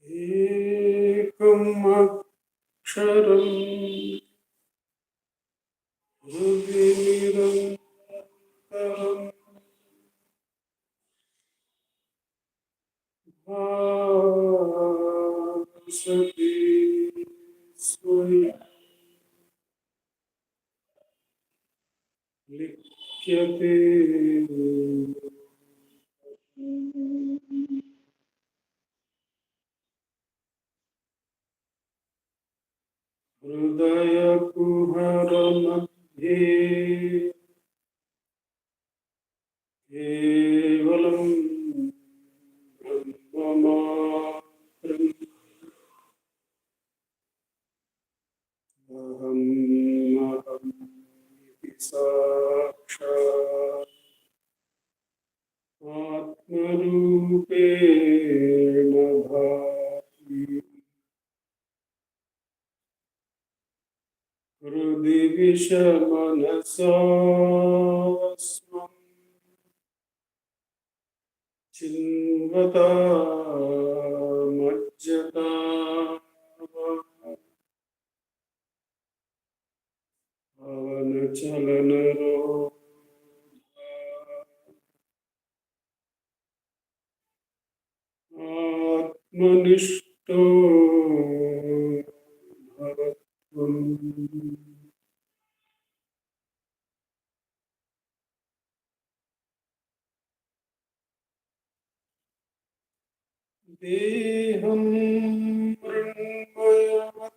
Ekam aksharam hridi nirantaram bhasati swayam likyate hridaya kuhara madhye kevalam brahmamatram aham aham iti sakshat atmarupena bhati hृदि विषमनसास्मं चिन्वता मज्जता पवनचलनरो आत्मनिष्ठो भवत्वम् देहं मृण्मयवत्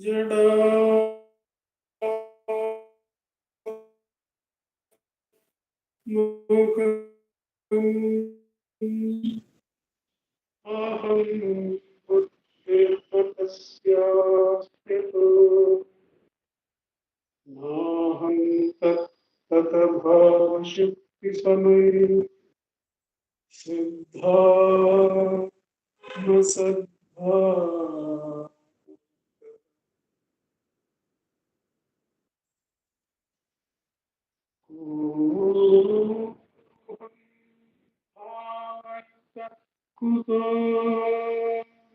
जडा अहं बुद्धिर्तस्यास्तितो नाहं तत्तभावशक्तिसमये सिद्धात्मसद्धा कुतो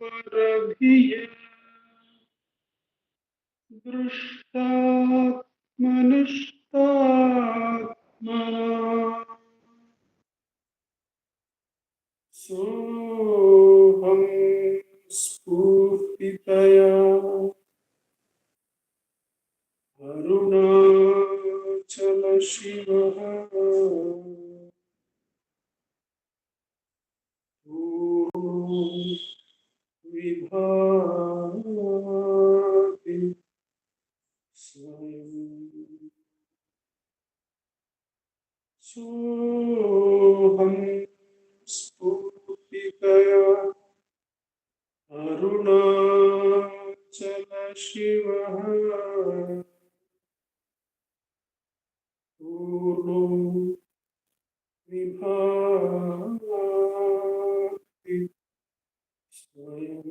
वरधिये दृष्टात्मनिष्टात्मना सोऽहं स्फूर्तितया अरुणाचल शिवः विभाति स्वयम् सोऽहं स्फूर्तितया अरुणाचल शिवः पूर्णो विभाति स्वयम्.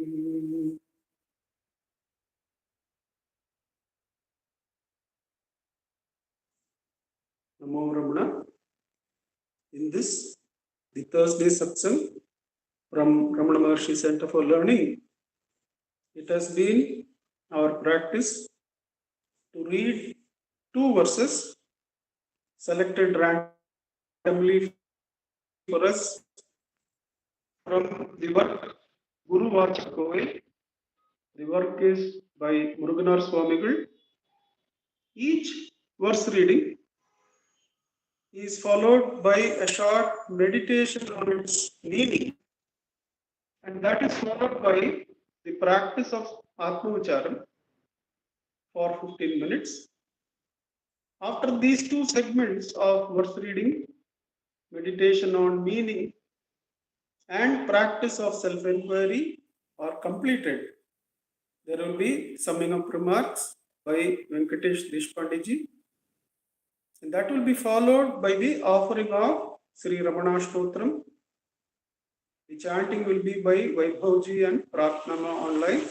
Namo Ramana. In this, the Thursday Satsang from Ramana Maharshi Center for Learning, it has been our practice to read two verses selected randomly for us from the work Guru Vachakove. The work is by Muruganar Swamigal. Each verse reading is followed by a short meditation on its meaning, and that is followed by the practice of Atma Vicharam for 15 minutes. After these two segments of verse reading, meditation on meaning, and practice of self-enquiry are completed, there will be summing up remarks by Venkatesh Deshpande ji, and that will be followed by the offering of Sri Ramana Stotram. The chanting will be by Vaibhavji and Pratnama online,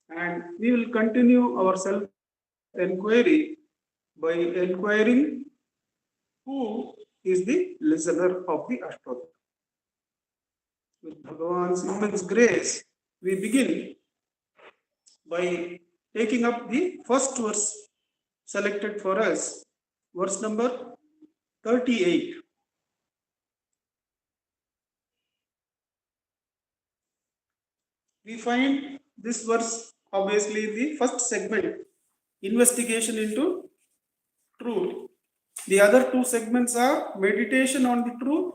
and we will continue our self-enquiry by enquiring who is the listener of the Ashtotra. With Bhagavan's immense grace, we begin by taking up the first verse selected for us, verse number 38. We find this verse obviously in the first segment, investigation into truth. The other two segments are meditation on the truth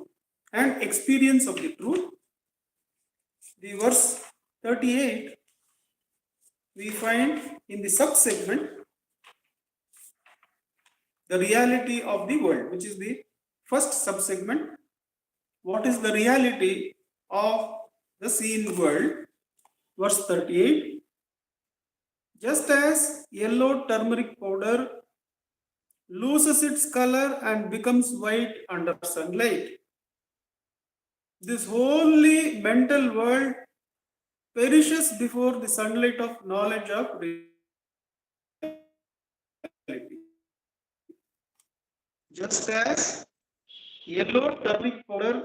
and experience of the truth. The verse 38 we find in the sub-segment the reality of the world, which is the first sub-segment. What is the reality of the seen world? Verse 38. Just as yellow turmeric powder loses its color and becomes white under sunlight, this wholly mental world perishes before the sunlight of knowledge of reality. Just as yellow turmeric powder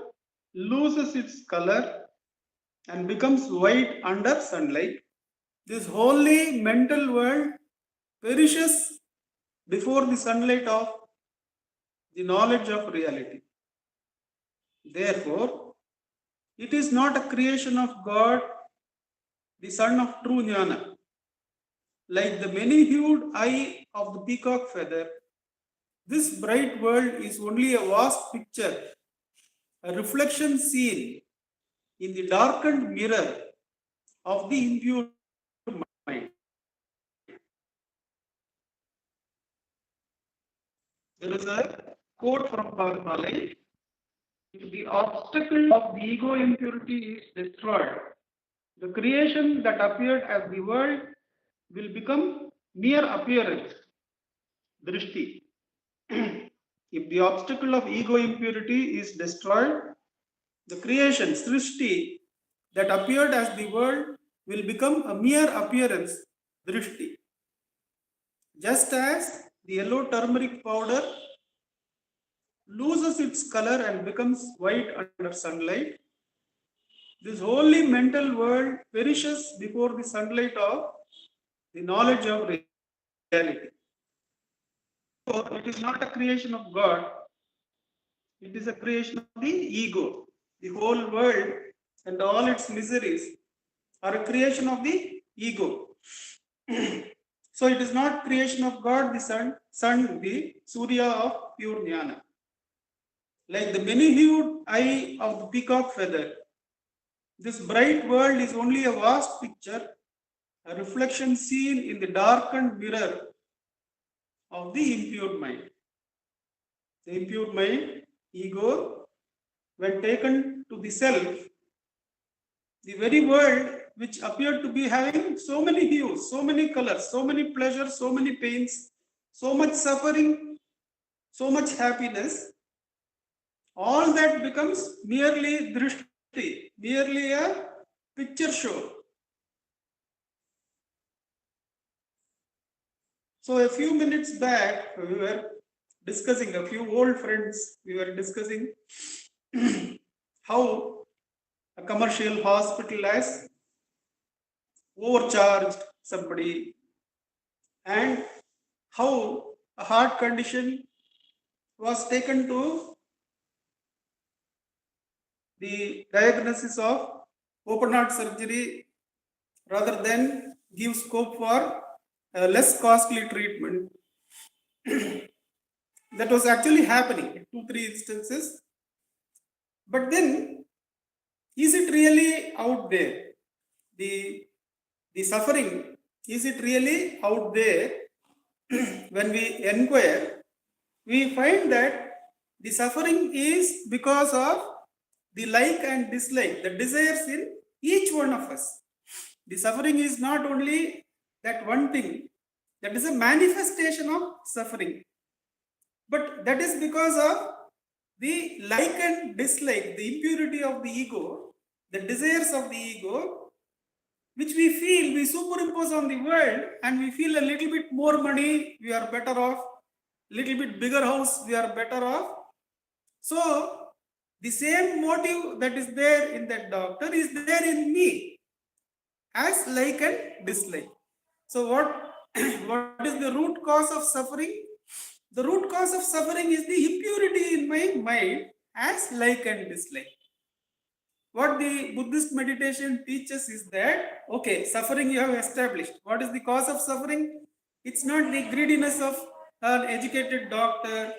loses its color and becomes white under sunlight, this wholly mental world perishes before the sunlight of the knowledge of reality. Therefore, it is not a creation of God, the Son of true Jnana. Like the many-hued eye of the peacock feather, this bright world is only a vast picture, a reflection seen in the darkened mirror of the impure mind. There is a quote from Parmalai: if the obstacle of the ego impurity is destroyed, the creation that appeared as the world will become mere appearance, drishti. If the obstacle of ego impurity is destroyed, the creation, srishti, that appeared as the world will become a mere appearance, drishti. Just as the yellow turmeric powder loses its color and becomes white under sunlight, this wholly mental world perishes before the sunlight of the knowledge of reality. So it is not a creation of God, it is a creation of the ego. The whole world and all its miseries are a creation of the ego. So it is not creation of God, the sun, the Surya of pure Jnana. Like the many-hued eye of the peacock feather, this bright world is only a vast picture, a reflection seen in the darkened mirror of the impure mind. The impure mind, ego, when taken to the self, the very world which appeared to be having so many hues, so many colors, so many pleasures, so many pains, so much suffering, so much happiness, all that becomes merely drishti, merely a picture show. So a few minutes back, we were discussing, a few old friends, we were discussing how a commercial hospital has overcharged somebody and how a heart condition was taken to the diagnosis of open heart surgery rather than give scope for a less costly treatment. That was actually happening in 2-3 instances. But then, is it really out there? The suffering, is it really out there? When we inquire, we find that the suffering is because of the like and dislike, the desires in each one of us. The suffering is not only that one thing, that is a manifestation of suffering. But that is because of the like and dislike, the impurity of the ego, the desires of the ego, which we feel, we superimpose on the world, and we feel a little bit more money, we are better off, little bit bigger house, we are better off. So The same motive that is there in that doctor is there in me as like and dislike. So what is the root cause of suffering? The root cause of suffering is the impurity in my mind as like and dislike. What the Buddhist meditation teaches is that, okay, suffering you have established. What is the cause of suffering? It's not the greediness of an educated doctor,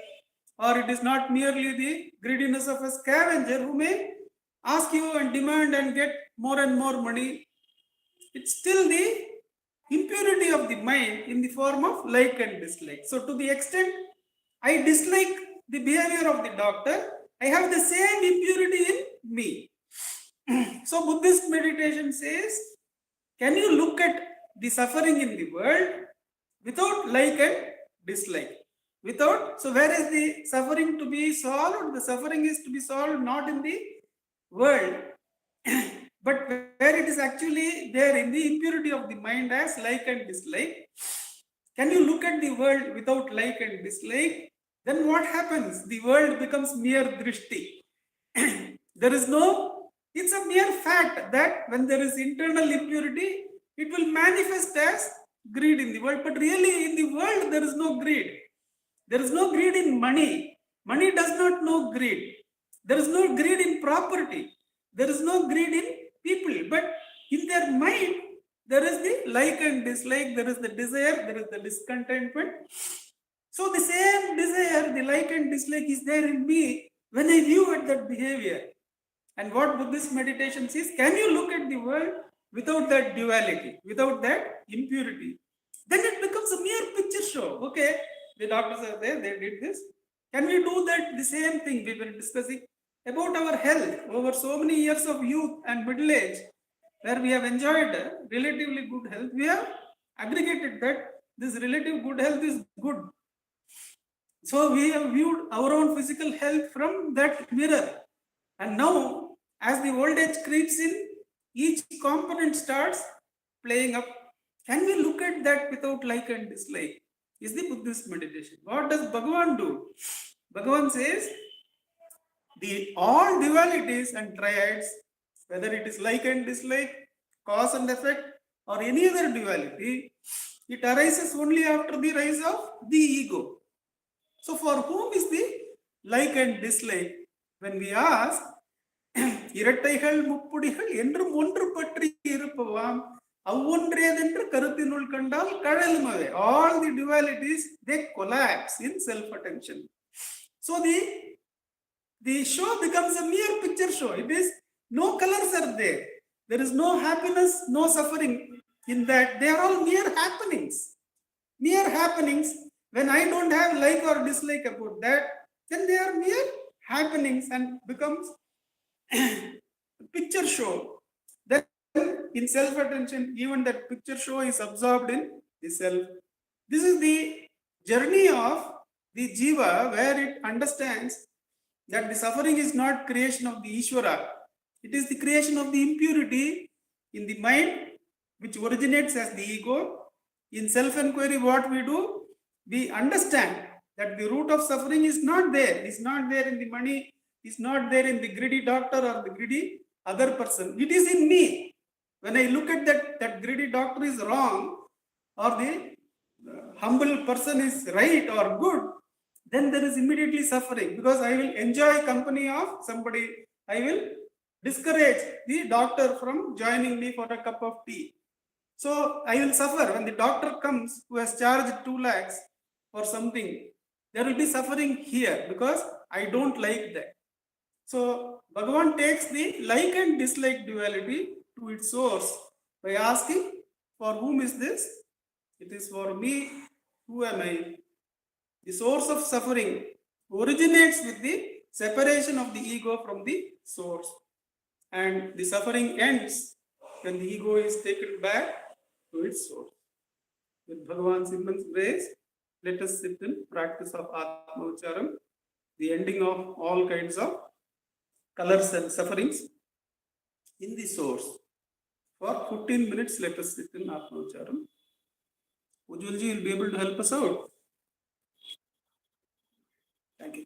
or it is not merely the greediness of a scavenger who may ask you and demand and get more and more money. It's still the impurity of the mind in the form of like and dislike. So, to the extent I dislike the behavior of the doctor, I have the same impurity in me. So, Buddhist meditation says, can you look at the suffering in the world without like and dislike? So where is the suffering to be solved? The suffering is to be solved not in the world, but where it is actually there in the impurity of the mind as like and dislike. Can you look at the world without like and dislike? Then what happens? The world becomes mere drishti. There is no, it's a mere fact that when there is internal impurity, it will manifest as greed in the world. But really, in the world, there is no greed. There is no greed in money. Money does not know greed. There is no greed in property. There is no greed in people. But in their mind, there is the like and dislike, there is the desire, there is the discontentment. So the same desire, the like and dislike is there in me when I view at that behavior. And what Buddhist meditation says, can you look at the world without that duality, without that impurity? Then it becomes a mere picture show. Okay, the doctors are there, they did this. Can we do that? The same thing we were discussing about our health over so many years of youth and middle age, where we have enjoyed relatively good health. We have aggregated that this relative good health is good. So we have viewed our own physical health from that mirror. And now, as the old age creeps in, each component starts playing up. Can we look at that without like and dislike? Is the Buddhist meditation. What does Bhagavan do? Bhagavan says, the all dualities and triads, whether it is like and dislike, cause and effect, or any other duality, it arises only after the rise of the ego. So for whom is the like and dislike? When we ask, இரட்டைகள் முப்புடிகள் என்றும் ஒன்று பற்றி இருப்பவாம் அவ்வொன்றேதென்று கருத்தினுள் கண்டால் கடலுமவே. All the dualities, they collapse in self-attention. So the show becomes a mere picture show. It is, no colors are there. There is no happiness, no suffering in that. They are all mere happenings. Mere happenings. When I don't have like or dislike about that, then they are mere happenings and becomes picture show. Then in self-attention, even that picture show is absorbed in the self. This is the journey of the jiva, where it understands that the suffering is not creation of the Ishvara. It is the creation of the impurity in the mind, which originates as the ego. In self-enquiry, what we do, we understand that the root of suffering is not there. It's not there in the money. It's not there in the greedy doctor or the greedy other person. It is in me. When I look at that greedy doctor is wrong, or the humble person is right or good, then there is immediately suffering, because I will enjoy company of somebody. I will discourage the doctor from joining me for a cup of tea. So I will suffer. When the doctor comes who has charged 2 lakhs for something, there will be suffering here because I don't like that. So Bhagavan takes the like and dislike duality to its source by asking, for whom is this? It is for me. Who am I? The source of suffering originates with the separation of the ego from the source. And the suffering ends when the ego is taken back to its source. With Bhagavan's immense grace, let us sit in practice of Atma Ucharam, the ending of all kinds of colors and sufferings in the source. For 15 minutes, let us sit in Atma Ucharam. Ujjwalji will be able to help us out. Thank you.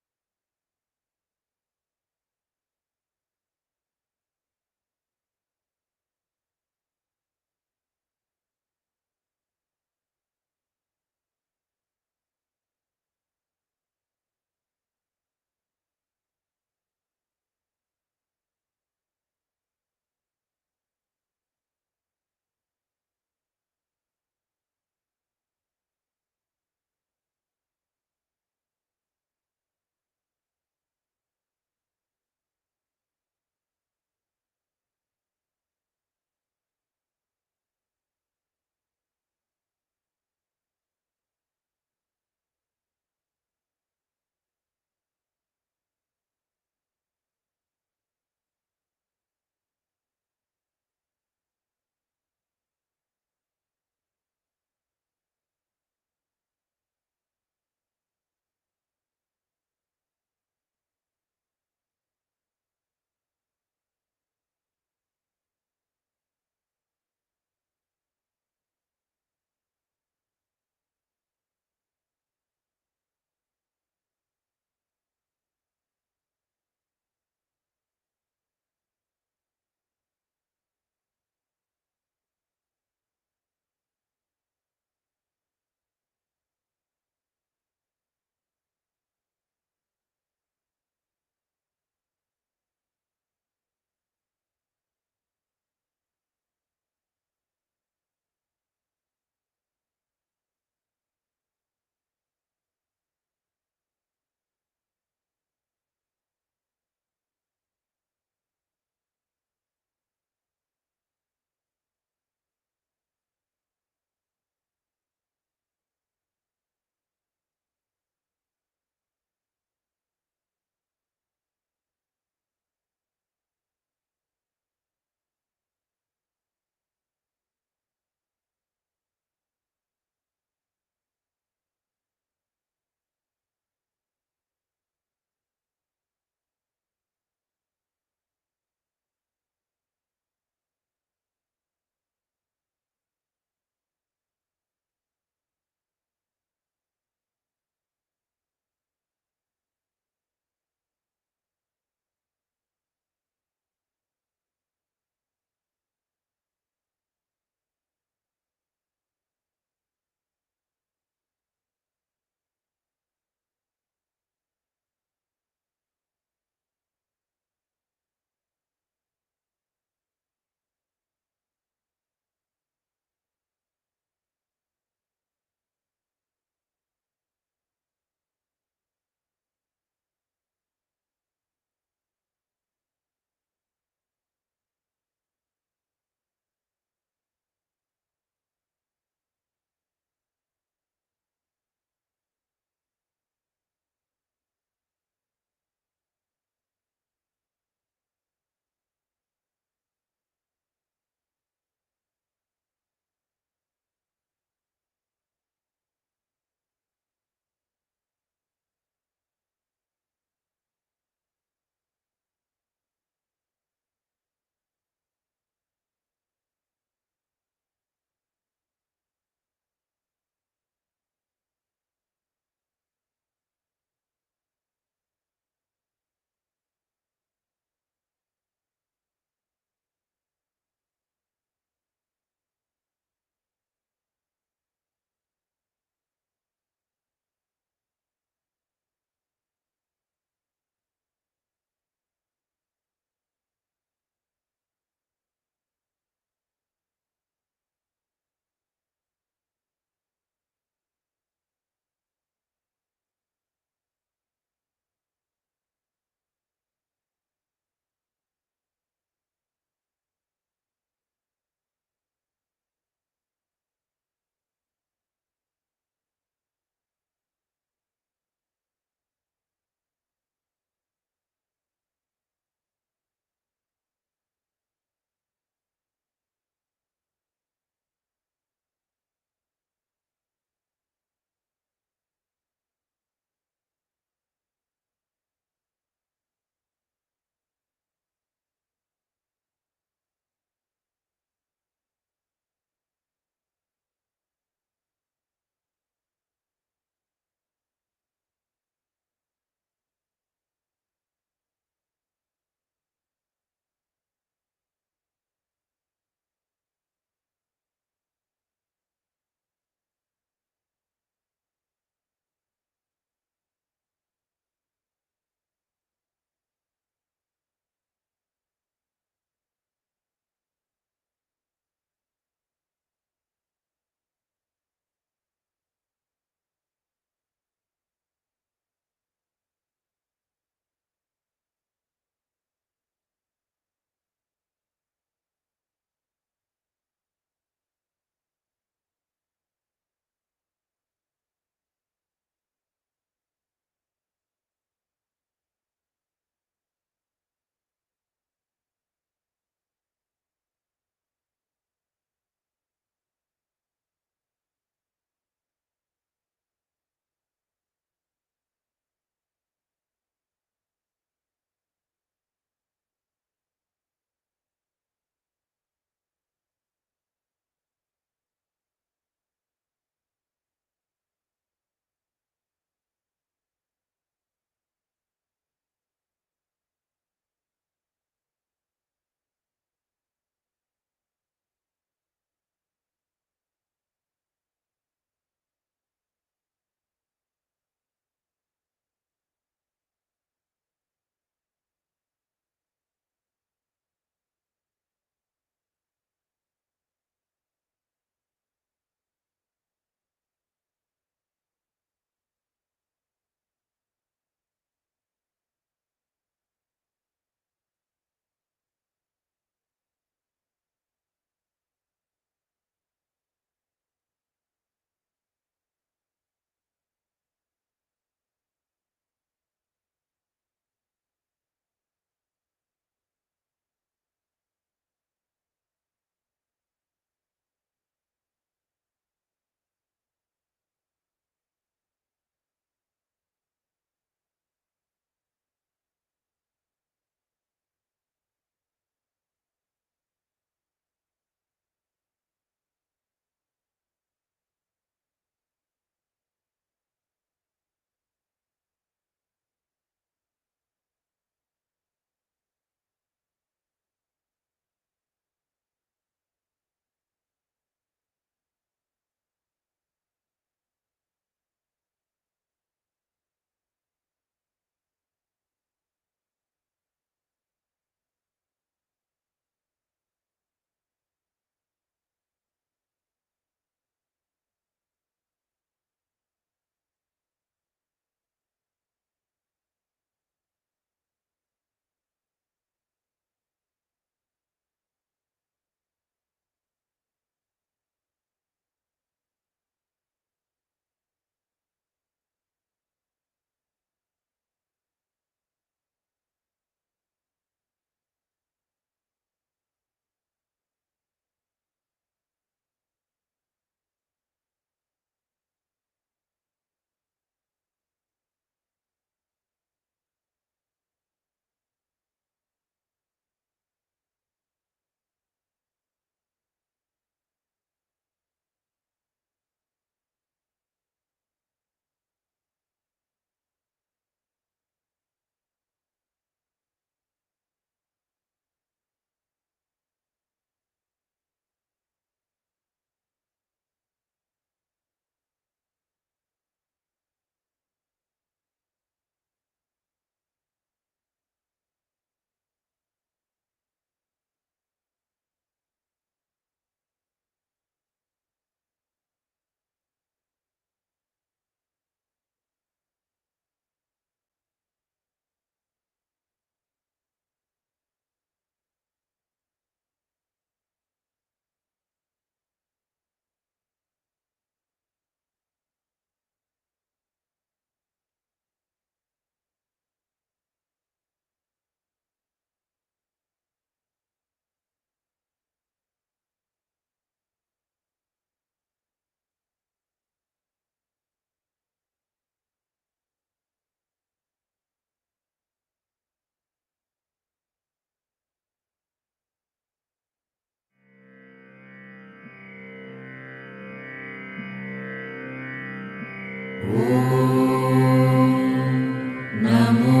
Namo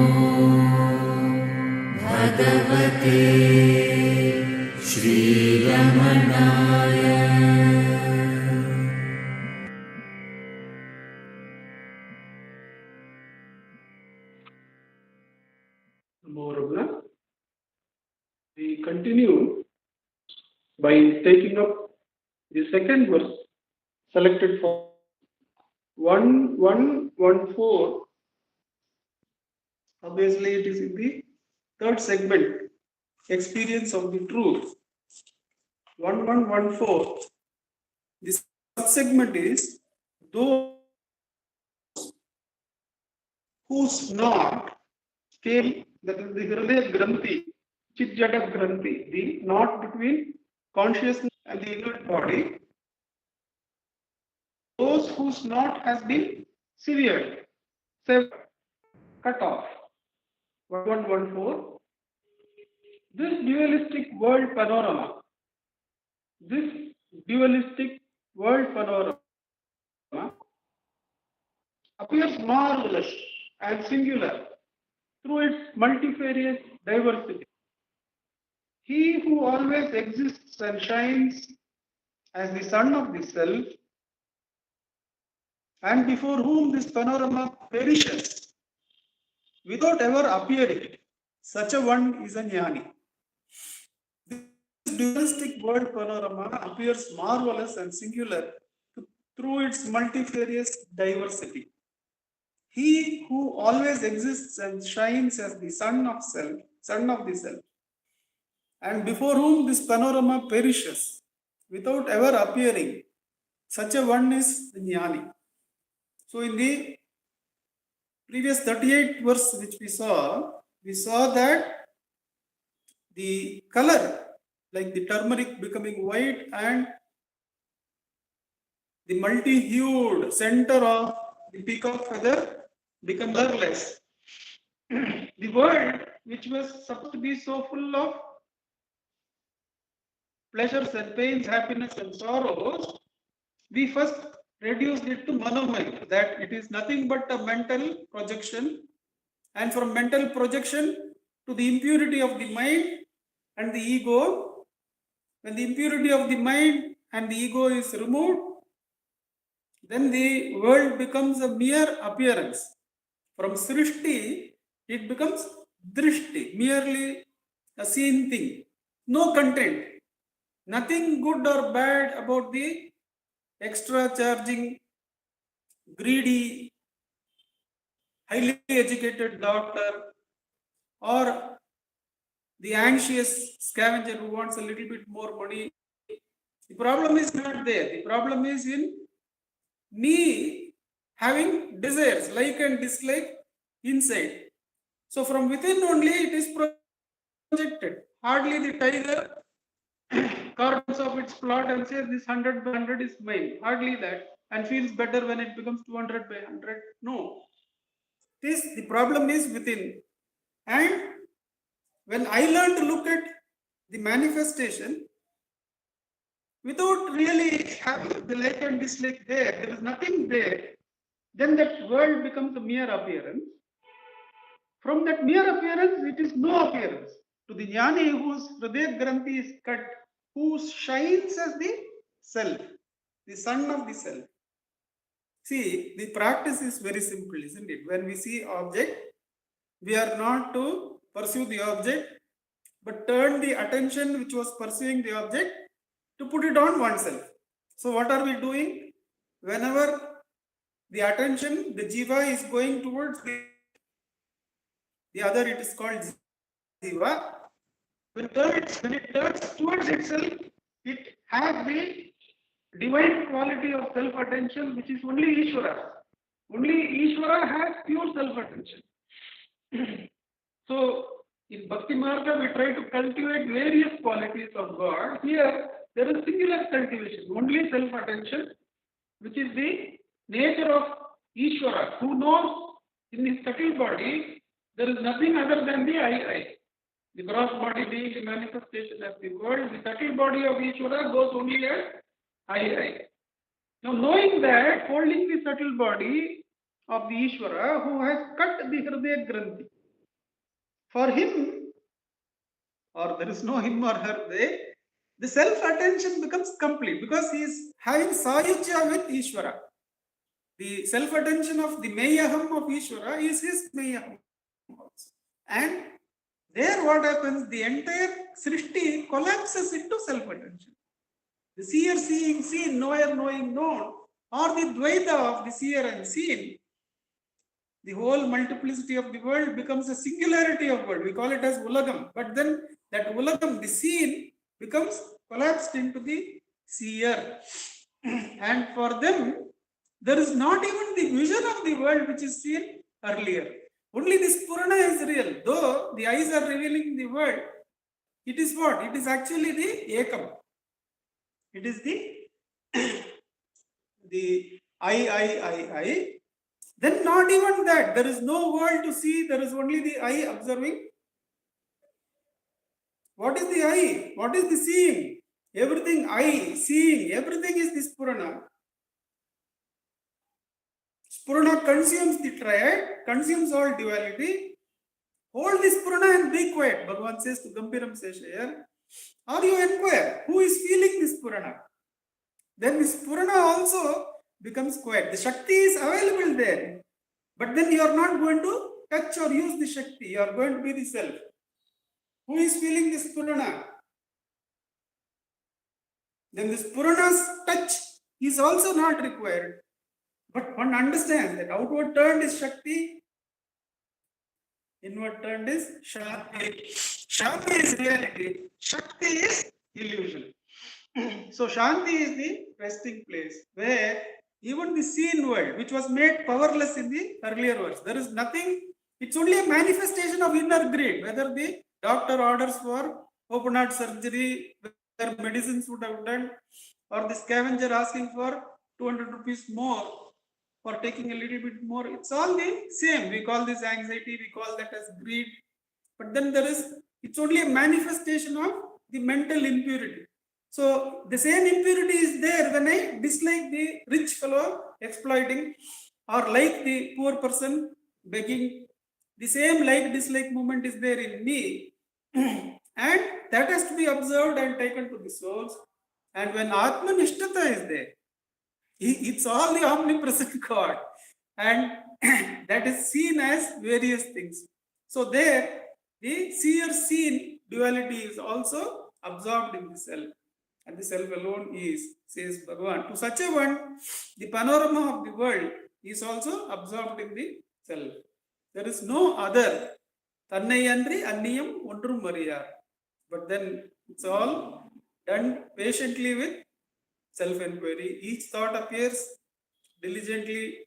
Bhagavate Shri Ramanaya. Namo Ramana. We continue by taking up the second verse selected for 1114. Obviously, it is in the third segment, experience of the truth. 1114. This segment is those whose knot scale, that is the Hridaya Granthi, Chitjata Granthi, the knot between consciousness and the inner body, those whose knot has been severed, cut off. 1114. This dualistic world panorama appears marvelous and singular through its multifarious diversity. He who always exists and shines as the sun of the self, and before whom this panorama perishes without ever appearing, such a one is a jnani. This dualistic world panorama appears marvelous and singular through its multifarious diversity. He who always exists and shines as the sun of the self, and before whom this panorama perishes without ever appearing, such a one is the jnani. So in the previous 38 verse which we saw that the color, like the turmeric becoming white and the multi-hued center of the peacock feather become colorless. The world, which was supposed to be so full of pleasures and pains, happiness and sorrows, we first reduced it to monomaya, that it is nothing but a mental projection, and from mental projection to the impurity of the mind and the ego. When the impurity of the mind and the ego is removed, then the world becomes a mere appearance. From srishti, it becomes drishti, merely a seen thing, no content, nothing good or bad about the extra charging, greedy, highly educated doctor, or the anxious scavenger who wants a little bit more money. The problem is not there. The problem is in me having desires, like and dislike inside. So from within only it is projected. Hardly the tiger carves off its plot and says this 100 by 100 is mine. Hardly that. And feels better when it becomes 200 by 100. No. The problem is within. And when I learn to look at the manifestation without really having the like and dislike there is nothing there, then that world becomes a mere appearance. From that mere appearance, it is no appearance. To the jnani whose Hridaya Granthi is cut, who shines as the self, the sun of the self. See, the practice is very simple, isn't it? When we see object, we are not to pursue the object, but turn the attention which was pursuing the object to put it on oneself. So what are we doing? Whenever the attention, the jiva is going towards the other, it is called jiva. When it turns towards itself, it has the divine quality of self-attention, which is only Ishvara. Only Ishvara has pure self-attention. So, in Bhakti Marga, we try to cultivate various qualities of God. Here, there is singular cultivation, only self-attention, which is the nature of Ishvara, who knows in his subtle body, there is nothing other than the I. The gross body being the manifestation of the world, the subtle body of Ishvara goes only as I. Now, knowing that, holding the subtle body, of the Ishvara who has cut the Hridaya Granthi. For him, or there is no him or her, the self-attention becomes complete because he is having Sayuja with Ishvara. The self-attention of the Meyaham of Ishvara is his Meyaham. And there what happens, the entire Srishti collapses into self-attention. The seer seeing seen, knower knowing known, or the Dvaita of the seer and seen, the whole multiplicity of the world becomes a singularity of world. We call it as Ulagam. But then that Ulagam, the seen, becomes collapsed into the seer. And for them, there is not even the vision of the world which is seen earlier. Only this Purana is real. Though the eyes are revealing the world, it is what? It is actually the Ekam. It is the I. Then not even that. There is no world to see. There is only the eye observing. What is the eye? What is the seeing? Everything eye, seeing, everything is this Purana. Purana consumes the triad, consumes all duality. Hold this Purana and be quiet. Bhagavan says to Gambiram Seshaya, or you inquire, who is feeling this Purana? Then this Purana also becomes quiet. The Shakti is available there. But then you are not going to touch or use the Shakti. You are going to be the self. Who is feeling this Purana? Then this Purana's touch is also not required. But one understands that outward turned is Shakti, inward turned is Shanti. Shanti is reality, Shakti is illusion. So Shanti is the resting place where even the seen world, which was made powerless in the earlier words, there is nothing, it's only a manifestation of inner greed, whether the doctor orders for open heart surgery, whether medicines would have done, or the scavenger asking for 200 rupees more for taking a little bit more. It's all the same. We call this anxiety, we call that as greed. But then it's only a manifestation of the mental impurity. So the same impurity is there when I dislike the rich fellow exploiting or like the poor person begging. The same like-dislike movement is there in me. And that has to be observed and taken to the source. And when Atmanishtata is there, it's all the omnipresent God. And that is seen as various things. So there, the seer-seen duality is also absorbed in the self. And the self alone is, says Bhagavan. To such a one, the panorama of the world is also absorbed in the self. There is no other. Tannayandri anniyam ondrum variyar. But then it's all done patiently with self-enquiry. Each thought appears diligently.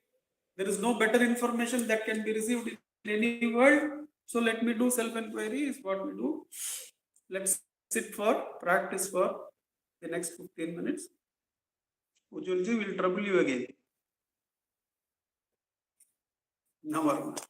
There is no better information that can be received in any world. So let me do self-enquiry is what we do. Let's sit for practice for the next 15 minutes. Ujjwalji will trouble you again. Namo Ramana.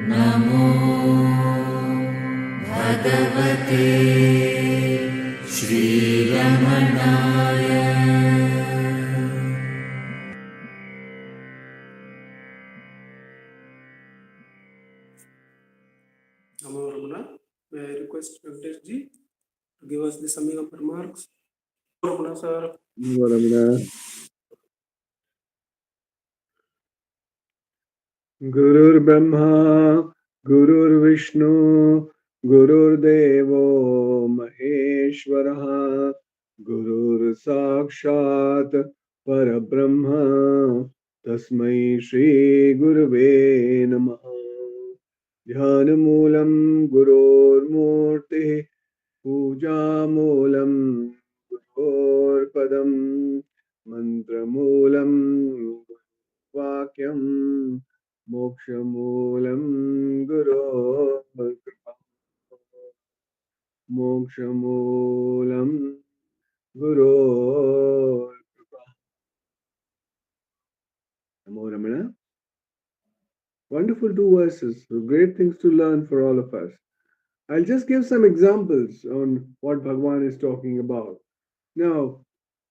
Namo Bhagavate Shri Ramanaya. Namo Ramana. May I request Venkatesh ji to give us the summing of remarks? Ramana sir. Namo Ramana. Gurur Brahma, Gurur Vishnu, Gurur Devo Maheshwaraha, Gurur Sakshat Parabrahma, Tasmai Shri Gurave Namaha. Dhyanamoolam Gurur Murti, Pujamulam Gurur Padam, Mantramulam Vakyam, Mokshamulam Guru Kripa. Mokshamulam Guru Kripa. Namo Ramana. Wonderful two verses. Great things to learn for all of us. I'll just give some examples on what Bhagavan is talking about. Now,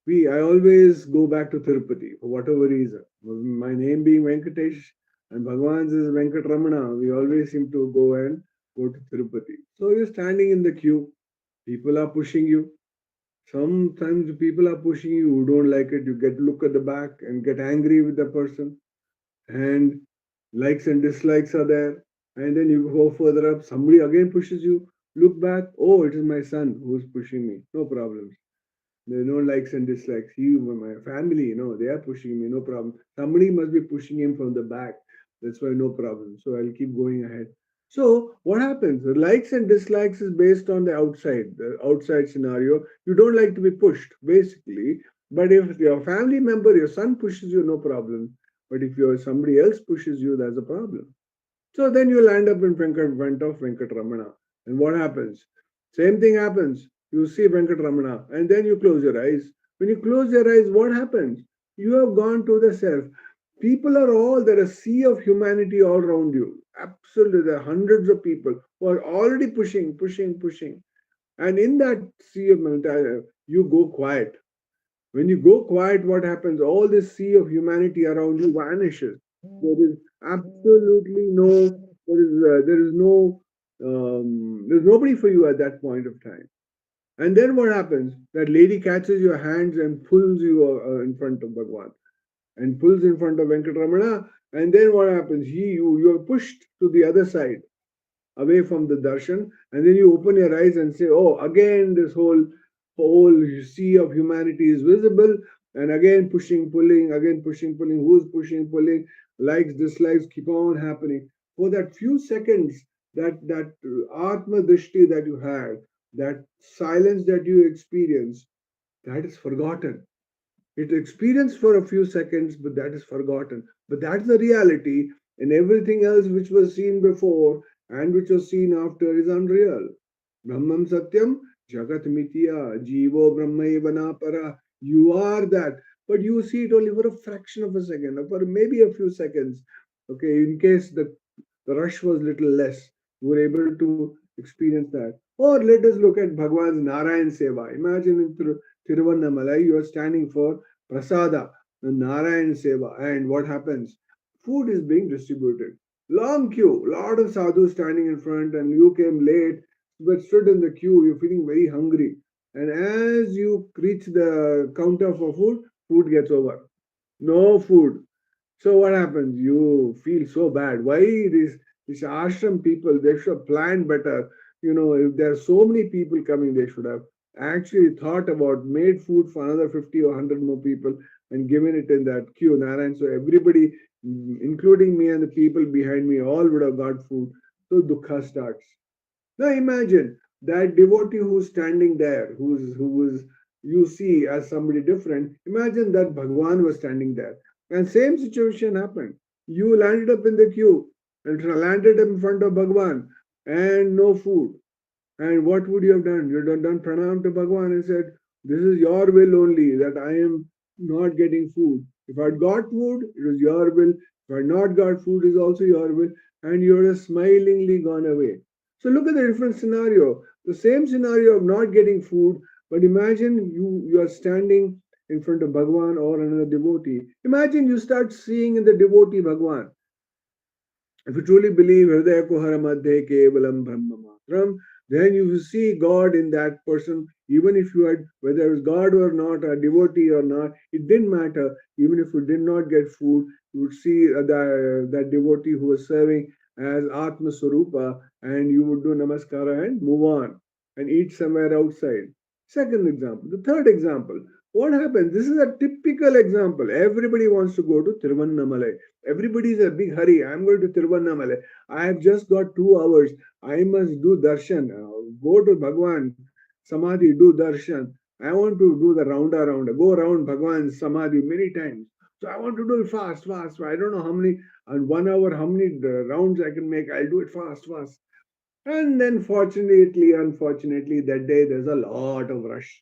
I always go back to Tirupati for whatever reason. My name being Venkatesh and Bhagwan's is Venkatramana, we always seem to go to Tirupati. So you're standing in the queue, people are pushing you. Sometimes people are pushing you who don't like it, you get look at the back and get angry with the person, and likes and dislikes are there. And then you go further up, somebody again pushes you, look back, oh, it is my son who's pushing me, no problems. There are no likes and dislikes. My family, they are pushing me, no problem. Somebody must be pushing him from the back. That's why no problem. So I'll keep going ahead. So what happens? The likes and dislikes is based on the outside scenario. You don't like to be pushed, basically. But if your family member, your son pushes you, no problem. But if somebody else pushes you, that's a problem. So then you'll end up in front of Venkatramana. And what happens? Same thing happens. You see Venkatramana and then you close your eyes. When you close your eyes, what happens? You have gone to the self. There are a sea of humanity all around you. Absolutely, there are hundreds of people who are already pushing, pushing, pushing. And in that sea of humanity, you go quiet. When you go quiet, what happens? All this sea of humanity around you vanishes. There is absolutely there's nobody for you at that point of time. And then what happens? That lady catches your hands and pulls you in front of Bhagwan and pulls in front of Venkatramana. And then what happens? You are pushed to the other side away from the darshan, and then you open your eyes and say, oh, again this whole sea of humanity is visible, and again pushing, pulling, again pushing, pulling, who's pushing, pulling, likes, dislikes keep on happening. For that few seconds, that atma drishti that you had, that silence that you experience, that is forgotten. It experienced for a few seconds, but that is forgotten. But that's the reality, and everything else which was seen before and which was seen after is unreal. Brahmam Satyam, Jagat Mitya, Jivo Brahmaivana Para. You are that, but you see it only for a fraction of a second, or for maybe a few seconds. Okay, in case the rush was little less, you were able to experience that. Or let us look at Bhagwan's Narayan Seva. Imagine in Tiruvannamalai, you are standing for Prasada, the Narayan Seva, and what happens? Food is being distributed. Long queue, lot of sadhus standing in front, and you came late, but stood in the queue, you're feeling very hungry. And as you reach the counter for food, food gets over. No food. So what happens? You feel so bad. Why this ashram people? They should have planned better. If there are so many people coming, they should have actually thought about made food for another 50 or 100 more people and given it in that queue, Narayan. So everybody, including me and the people behind me, all would have got food. So dukkha starts. Now imagine that devotee who's standing there, who was you see as somebody different. Imagine that Bhagwan was standing there, and same situation happened. You landed up in the queue and landed up in front of Bhagwan, and no food. And what would you have done? You would have done pranam to Bhagwan and said, "This is your will only that I am not getting food. If I had got food, it was your will. If I had not got food is also your will, and you would have smilingly gone away. So look at the different scenario. The same scenario of not getting food, but imagine you are standing in front of Bhagwan or another devotee. Imagine you start seeing in the devotee Bhagwan. If you truly believe Hridaya Kuhara Madhye Kevalam Brahma Matram, then you will see God in that person, even if you had, whether it was God or not, a devotee or not, it didn't matter. Even if you did not get food, you would see that devotee who was serving as Atma Swarupa, and you would do Namaskara and move on and eat somewhere outside. Second example. The third example. What happens? This is a typical example. Everybody wants to go to Tiruvannamalai. Everybody is in a big hurry. I'm going to Tiruvannamalai. I have just got 2 hours. I must do darshan. Go to Bhagwan Samadhi, do darshan. I want to do the round, go around Bhagwan Samadhi many times. So I want to do it fast. I don't know how many, and 1 hour, how many rounds I can make. I'll do it fast. And then unfortunately, that day there's a lot of rush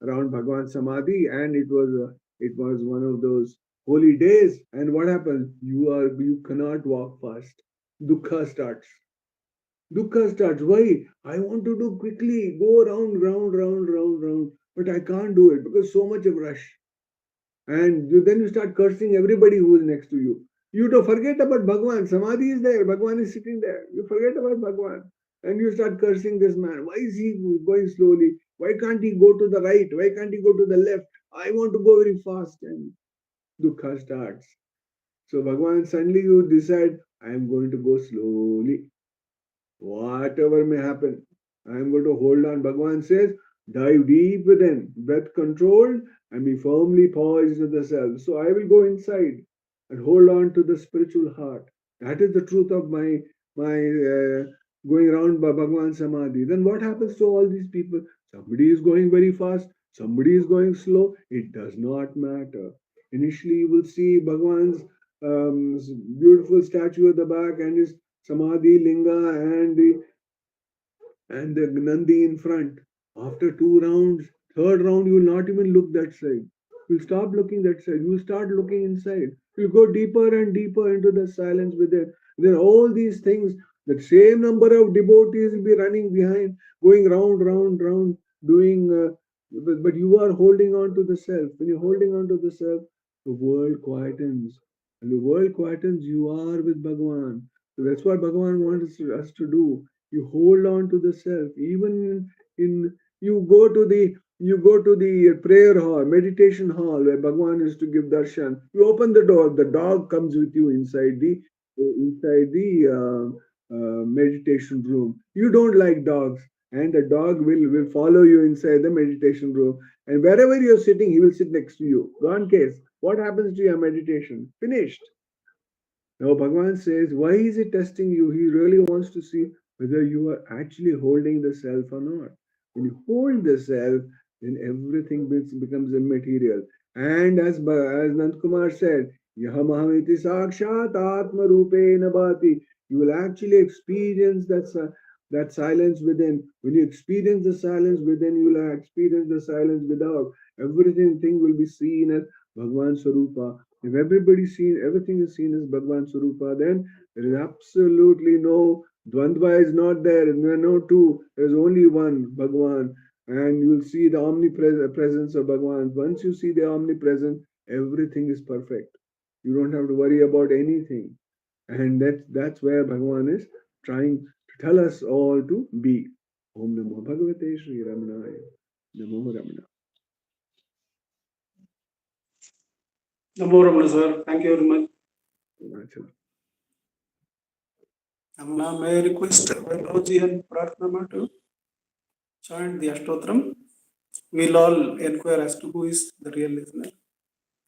around Bhagwan Samadhi, and it was one of those holy days. And what happens? You cannot walk fast. Dukkha starts. Dukkha starts. Why? I want to do quickly, go round, but I can't do it because so much of rush. And then you start cursing everybody who is next to you. You don't forget about Bhagwan. Samadhi is there. Bhagwan is sitting there. You forget about Bhagwan. And you start cursing this man. Why is he going slowly? Why can't he go to the right? Why can't he go to the left? I want to go very fast. And dukkha starts. So Bhagwan, suddenly you decide, I am going to go slowly. Whatever may happen, I am going to hold on. Bhagwan says, dive deep within, breath controlled, and be firmly poised in the self. So I will go inside and hold on to the spiritual heart. That is the truth of my going around by Bhagwan Samadhi. Then what happens to all these people? Somebody is going very fast, somebody is going slow. It does not matter. Initially, you will see Bhagwan's beautiful statue at the back and his Samadhi Linga and the Nandi in front. After 2 rounds, third round, you will not even look that side. You'll stop looking that side. You'll start looking inside. You'll go deeper and deeper into the silence within. Then all these things, the same number of devotees will be running behind, going round, doing. But you are holding on to the self. When you're holding on to the self, the world quietens. And the world quietens, you are with Bhagavan. So that's what Bhagavan wants us to do. You hold on to the self. Even in you go to the prayer hall, meditation hall where Bhagavan is to give darshan. You open the door, the dog comes with you inside the meditation room. You don't like dogs, and the dog will follow you inside the meditation room. And wherever you're sitting, he will sit next to you. Gone case. What happens to your meditation? Finished. Now Bhagavan says, why is he testing you? He really wants to see whether you are actually holding the self or not. When you hold the self, then everything becomes immaterial. And as Nandakumar said, Yahamahamiti sakshat atma rupena bhati. You will actually experience that silence within. When you experience the silence within, you will experience the silence without. Everything will be seen as Bhagavan Sarupa. If everything is seen as Bhagwan Swarupa, then there is absolutely no Dvandva is not there. There are no two. There is only one Bhagwan, and you will see the omnipresence of Bhagwan. Once you see the omnipresence, everything is perfect. You don't have to worry about anything, and that's where Bhagwan is trying to tell us all to be. Om Namo Bhagavate Sri Ramanaya. Namo Ramana. Namo Ramana, sir. Thank you very much. Arunachal. Now, may I request Vaibhavji and Pratnama to chant the Ashtotram? We'll all inquire as to who is the real listener.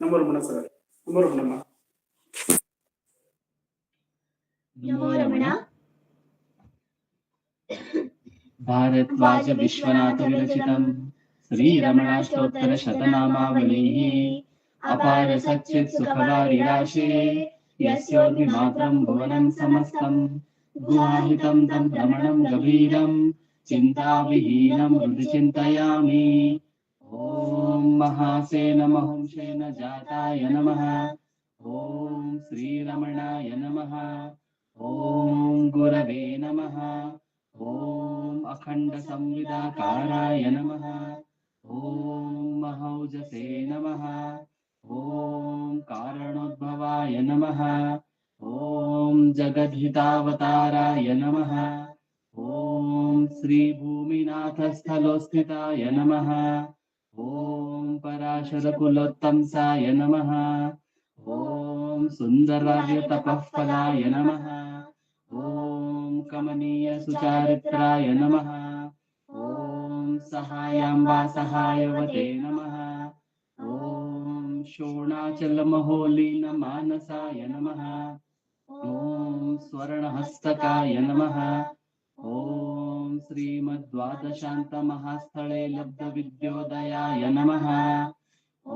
Namo Ramana, sir. Namo Ramana. नमो रमण भारद्वाज विश्वनाथ विरचितं श्रीरमणाष्टोत्तर शतनामावलिः अपार सच्चित् सुखवारिराशे यस्योर्मिमात्रं भुवनं समस्तं गुहाहितं तं रमणं गभीरं चिन्ताविहीनं हृदि चिन्तयामि ॐ महासेन महंसेन जाताय नमः ॐ श्रीरमणाय नमः। ॐ गुरवे नमः। ॐ अखण्डसंविदाकाराय नमः। ॐ महौजसे नमः। ॐ कारणोद्भवाय नमः। ॐ जगद्हितावताराय नमः। ॐ श्रीभूमिनाथस्थलोस्थिताय नमः। ॐ पराशरकुलोत्तंसाय नमः। ॐ सुन्दरार्यतपःफलाय नमः। ॐ कमनीयसुचारित्राय नमः। ॐ सहायाम्बा सहायवते नमः। ॐ शोणाचलमहोलीनमानसाय नमः। ॐ स्वर्णहस्तकाय नमः। ॐ श्रीमद्द्वादशान्तमहास्थले लब्धविद्योदयाय नमः। ॐ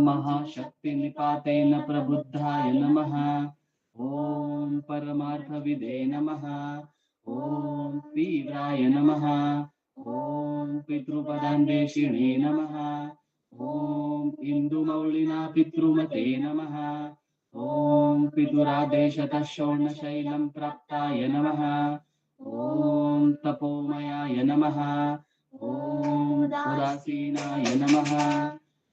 महाशक्तिनिपातेन प्रबुद्धाय नमः। ॐ परमार्थविदे नमः। ॐ तीव्राय नमः। ॐ पितृपदान्वेषिणे नमः। ॐ इन्दुमौलिना पितृमते नमः। ॐ पितुरादेशतः शोणशैलं प्राप्ताय नमः। ॐ तपोमयाय नमः। ॐ उदासीनाय नमः।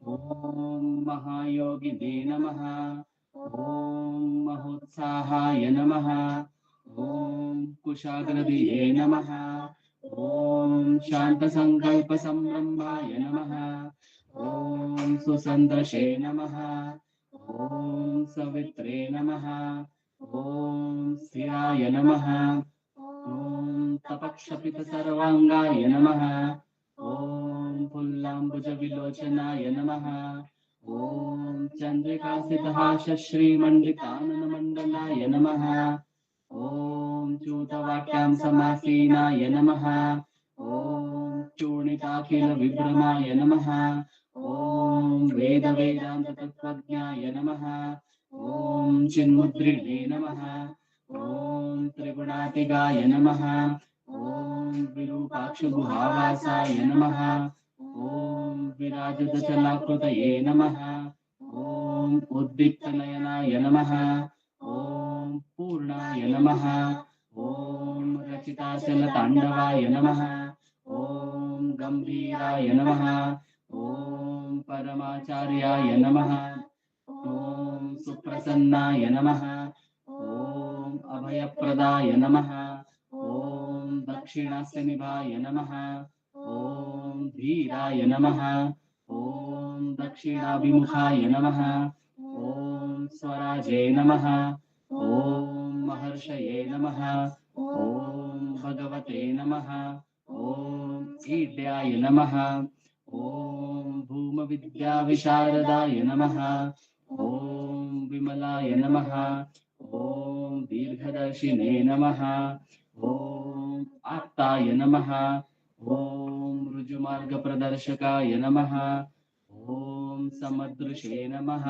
ॐ महायोगिने नमः। ॐ महोत्साहाय नमः। ॐ कुशाग्रदिये नमः। ॐ शान्तसङ्कल्पसंरम्भाय नमः। ॐ सुसन्दर्शे नमः। ॐ सवित्रे नमः। ॐ स्थिराय नमः। ॐ तपक्षपितसर्वाङ्गाय नमः। ॐ पुल्लाम्बुजविलोचनाय नमः। ॐ चन्द्रिकासितहासश्रीमण्डिताननमण्डलाय नमः। ॐ च्यूतवाक्यां समासीनाय नमः। ॐ चूर्णिताखिलविभ्रमाय नमः। ॐ वेदवेदान्ततत्त्वज्ञाय नमः। ॐ चिन्मुद्रिणे नमः। ॐ त्रिगुणातिगाय नमः। ॐ विरूपाक्षगुहावासाय नमः। ॐ विराजदचलाकृतये नमः। ॐ उद्दीप्तनयनाय नमः। ॐ पूर्णाय नमः। ॐ रचिताचलताण्डवाय नमः। ॐ गम्भीराय नमः। ॐ परमाचार्याय नमः। ॐ सुप्रसन्नाय नमः। ॐ अभयप्रदाय नमः। ॐ दक्षिणास्यनिभाय नमः। ॐ धीराय नमः। ॐ दक्षिणाभिमुखाय नमः। ॐ स्वराजे नमः। ॐ महर्षये नमः। ॐ भगवते नमः। ॐ ईड्याय नमः। ॐ भूमविद्याविशारदाय नमः। ॐ विमलाय नमः। ॐ दीर्घदर्शिने नमः। ॐ आप्ताय नमः। ॐ ऋजुमार्गप्रदर्शकाय नमः। ॐ समदृशे नमः।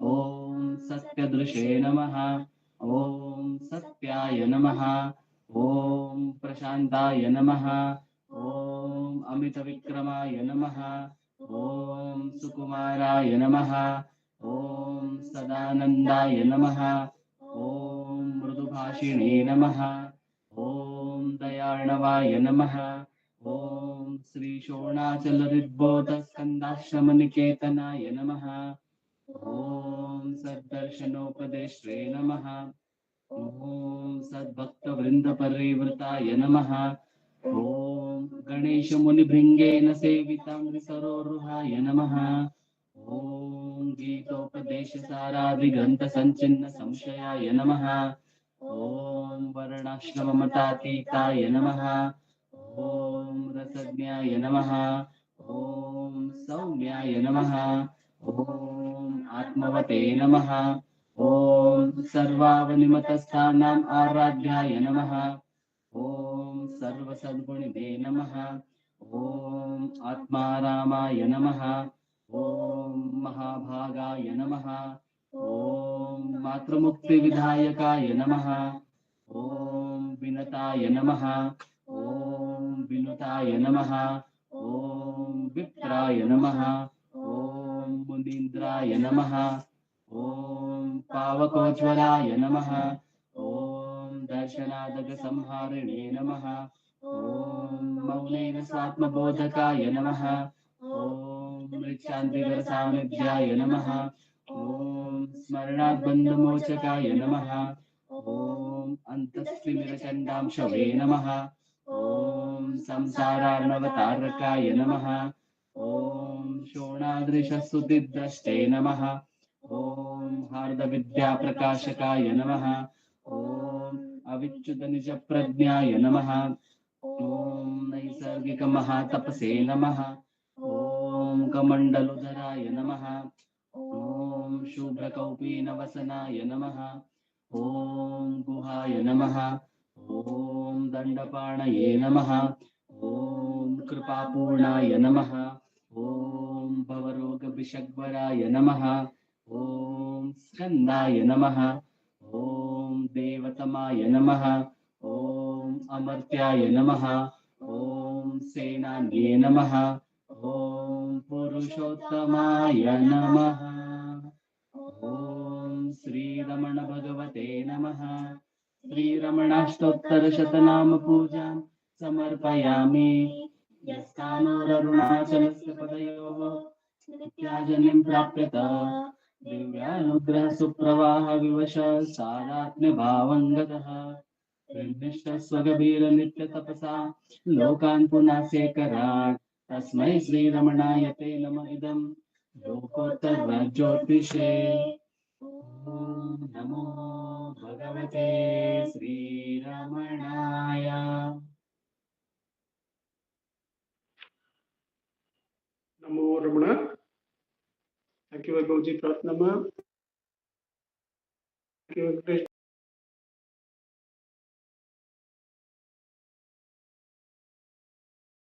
ॐ सत्यदृशे नमः। ॐ सत्याय नमः। ॐ प्रशान्ताय नमः। ॐ अमितविक्रमाय नमः। ॐ सुकुमाराय नमः। ॐ सदानन्दाय नमः। ॐ मृदुभाषिणे नमः। ॐ दयार्णवाय नमः। ॐ श्रीशोणाचलरिद्बोधस्कन्दाश्रमनिकेतनाय नमः। ॐ सद्दर्शनोपदेष्ट्रे नमः। ॐ सद्भक्तवृन्दपरिवृताय नमः। ॐ गणेशमुनिभृङ्गेन सेवितामृतसरोरुहाय नमः। ॐ गीतोपदेशसारादिग्रन्थसञ्चिन्नसंशयाय नमः। ॐ वर्णाश्रममतातीताय नमः। ॐ रसज्ञाय नमः। ॐ सौम्याय नमः। ॐ आत्मवते नमः। ॐ सर्वावनिमतस्थानाम् आराध्याय नमः। ॐ सर्वसद्गुणिने नमः। ॐ आत्मारामाय नमः। ॐ महाभागाय नमः। ॐ मातृमुक्तिविधायकाय नमः। ॐ विनताय नमः। ॐ विनुताय नमः। ॐ विप्राय नमः। ॐ मुनीन्द्राय नमः। ॐ पावकोज्ज्वलाय नमः। ॐ दर्शनादगसंहारिणे नमः। ॐ मौनेन स्वात्मबोधकाय नमः। ॐ मृच्छान्तिकरसान्निध्याय नमः। ॐ स्मरणाद्बन्धमोचकाय नमः। ॐ अन्तस्थिमिरचण्डांशवे नमः। ॐ संसारार्णवतारकाय नमः। ॐ शोणादृशस्तुतिद्रष्टे नमः। ॐ हार्दविद्याप्रकाशकाय नमः। ॐ अविच्युतनिजप्रज्ञाय नमः। ॐ नैसर्गिकमहातपसे नमः। ॐ कमण्डलुधराय नमः। ॐ शुभ्रकौपीनवसनाय नमः। ॐ गुहाय नमः। ॐ दण्डपाणये नमः। ॐ कृपापूर्णाय नमः। ॐ भवरोगविषग्वराय नमः। ॐ स्कन्दाय नमः। ॐ देवतमाय नमः। ॐ अमर्त्याय नमः। ॐ सेनान्ये नमः। ॐ पुरुषोत्तमाय नमः। ॐ श्रीरमण भगवते नमः। श्रीरमणाष्टोत्तरशतनाम पूजां समर्पयामि। यस्तानोररुणाचलस्य पदयोः नित्याजनिं प्राप्यत दिव्यानुग्रह सुप्रवाह विवश सारात्म्यभावं गतः निर्निष्ठस्वगभीर नित्यतपसा लोकान् पुनासेकरात् तस्मै श्रीरमणाय ते नम इदं लोकोत्तरज्योतिषे। ॐ नमो भगवते श्रीरमणाय। Namo Ramana. Thank you, Vaibhavji Pratnama. Thank you, Venkatesh.